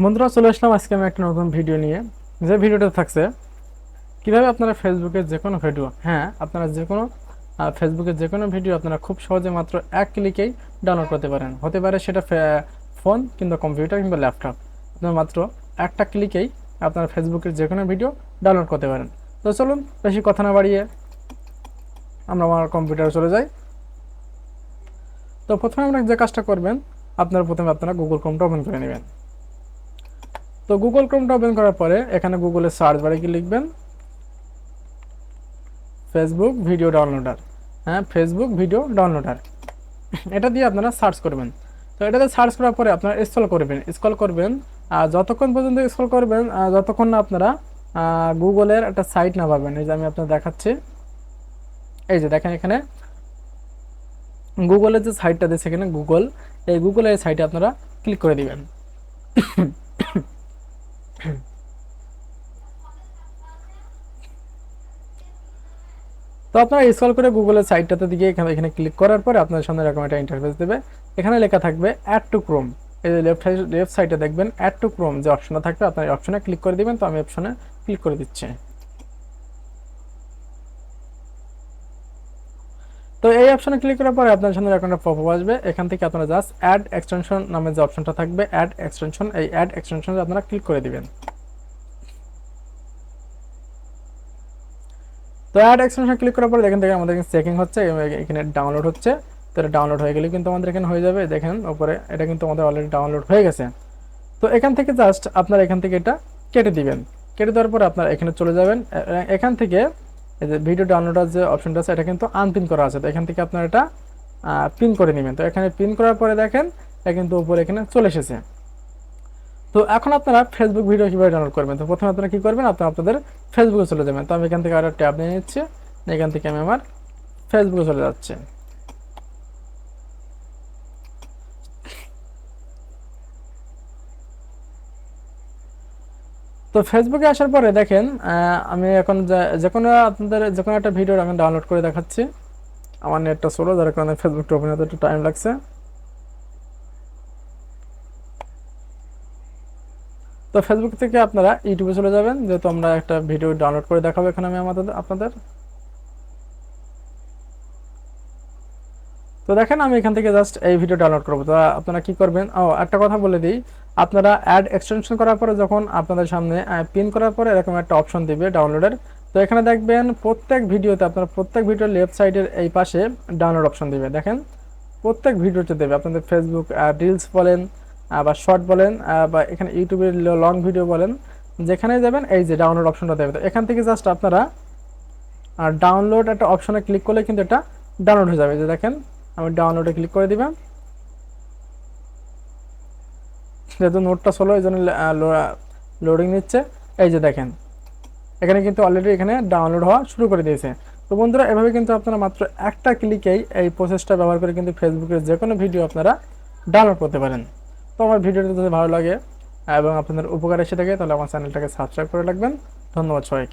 বন্ধুরা, চলে আসলাম আজকে আমি একটা নতুন ভিডিও নিয়ে। যে ভিডিওটা থাকছে কিভাবে আপনারা ফেসবুকের যে কোনো ভিডিও, হ্যাঁ আপনারা যে কোনো ফেসবুকের যে কোনো ভিডিও আপনারা খুব সহজে মাত্র এক ক্লিকেই ডাউনলোড করতে পারেন। হতে পারে সেটা ফোন কিংবা কম্পিউটার কিংবা ল্যাপটপ। আপনারা মাত্র একটা ক্লিকেই আপনারা ফেসবুকের যে কোনো ভিডিও ডাউনলোড করতে পারেন। তো চলুন বেশি কথা না বাড়িয়ে আমরা আমার কম্পিউটারে চলে যাই। তো প্রথমে আপনারা যে কাজটা করবেন, আপনারা গুগল ক্রোমটা ওপেন করে নেবেন। তো গুগল ক্রোমটা ওপেন করার পরে এখানে গুগলে সার্চ বারে কি লিখবেন, ফেসবুক ভিডিও ডাউনলোডার। হ্যাঁ, ফেসবুক ভিডিও ডাউনলোডার, এটা দিয়ে আপনারা সার্চ করবেন। তো এটাতে সার্চ করার পরে আপনারা স্ক্রল করবেন যতক্ষণ পর্যন্ত স্ক্রল করবেন যতক্ষণ না আপনারা গুগলের একটা সাইট না পাবেন। এই যে আমি আপনাদের দেখাচ্ছি, এই যে দেখেন এখানে গুগলের যে সাইটটা দিচ্ছে এখানে গুগলের সাইটে আপনারা ক্লিক করে দিবেন। তো আপনারা স্ক্রল করে গুগলের সাইটটাতে দিকে এখানে এখানে ক্লিক করার পরে আপনার সামনে এরকম একটা ইন্টারফেস দেবে। এখানে লেখা থাকবে অ্যাড টু ক্রোম। এই যে লেফট সাইডে দেখবেন অ্যাড টু ক্রোম যে অপশনটা থাকবে, আপনার এই অপশনে ক্লিক করে দিবেন। তো আমি অপশনে ক্লিক করে দিচ্ছি। তো এই অপশনে ক্লিক করার পরে আপনার সামনে এরকম একটা পপআপ আসবে। এখান থেকে আপনারা জাস্ট অ্যাড এক্সটেনশন নামে যে অপশনটা থাকবে, অ্যাড এক্সটেনশন, এই অ্যাড এক্সটেনশনে আপনারা ক্লিক করে দিবেন। তো অ্যাড এক্সটেনশন ক্লিক করার পরে দেখেন আমাদের চেকিং হচ্ছে, এখানে ডাউনলোড হচ্ছে। তো এটা ডাউনলোড হয়ে গেলে কিন্তু আমাদের এখানে হয়ে যাবে। দেখেন উপরে এটা কিন্তু আমাদের অলরেডি ডাউনলোড হয়ে গেছে। তো এখান থেকে জাস্ট আপনারা এখান থেকে এটা কেটে দিবেন। কেটে দেওয়ার পরে আপনারা এখানে চলে যাবেন। এখান থেকে এই যে ভিডিও ডাউনলোডার যে অপশনটা আছে এটা কিন্তু আনপিন করা আছে। তো এখান থেকে আপনারা এটা পিন করে নেবেন। তো এখানে পিন করার পরে দেখেন এটা কিন্তু উপরে এখানে চলে এসেছে। তো এখন আপনারা ফেসবুক ভিডিও কিভাবে ডাউনলোড করবেন, তো প্রথমে আপনারা কি করবেন, আপনাদের ফেসবুকে চলে যাবেন। তো আমি এখান থেকে আরো ট্যাব নিয়ে নিচ্ছি, এখান থেকে আমি আমার ফেসবুকে চলে যাচ্ছি। তো ফেসবুকে আসার পরে দেখেন আমি এখন যে কোনো আপনাদের যে কোনো একটা ভিডিও আমি ডাউনলোড করে দেখাচ্ছি। আমার নেটটা স্লো, যার কারণে ফেসবুকটা ওপেন হতে একটু টাইম লাগছে। তো ফেসবুক থেকে আপনারা ইউটিউবে চলে যাবেন, যেহেতু আমরা একটা ভিডিও ডাউনলোড করে দেখাবো এখানে আমি আপনাদের। তো দেখেন আমি এখান থেকে জাস্ট এই ভিডিও ডাউনলোড করবো। তো আপনারা কি করবেন, একটা কথা বলে দিই, আপনারা অ্যাড এক্সটেনশন করার পরে যখন আপনাদের সামনে পিন করার পরে এরকম একটা অপশন দিবে ডাউনলোডের। তো এখানে দেখবেন প্রত্যেক ভিডিওতে আপনারা প্রত্যেক ভিডিওর লেফট সাইডের এই পাশে ডাউনলোড অপশন দিবে। দেখেন প্রত্যেক ভিডিওতে দেবে, আপনাদের ফেসবুক রিলস বলেন বা শর্ট বলেন বা এখানে ইউটিউবের লং ভিডিও বলেন, যেখানে যাবেন এই যে ডাউনলোড অপশনটা দেবে। তো এখান থেকে জাস্ট আপনারা ডাউনলোড একটা অপশনে ক্লিক করলে কিন্তু এটা ডাউনলোড হয়ে যাবে। যে দেখেন আমি ডাউনলোডে ক্লিক করে দিবেন। যেহেতু নোটটা স্লো এই জন্য লোডিং নিচ্ছে। এই যে দেখেন এখানে কিন্তু অলরেডি এখানে ডাউনলোড হওয়া শুরু করে দিয়েছে। তো বন্ধুরা, এভাবে কিন্তু আপনারা মাত্র একটা ক্লিকেই এই প্রসেসটা ব্যবহার করে কিন্তু ফেসবুকের যে কোনো ভিডিও আপনারা ডাউনলোড করতে পারেন। তো আমার ভিডিওটা যদি ভালো লাগে এবং আপনাদের উপকার এসে থাকে তাহলে আমার চ্যানেলটাকে সাবস্ক্রাইব করে রাখবেন। ধন্যবাদ সবাইকে।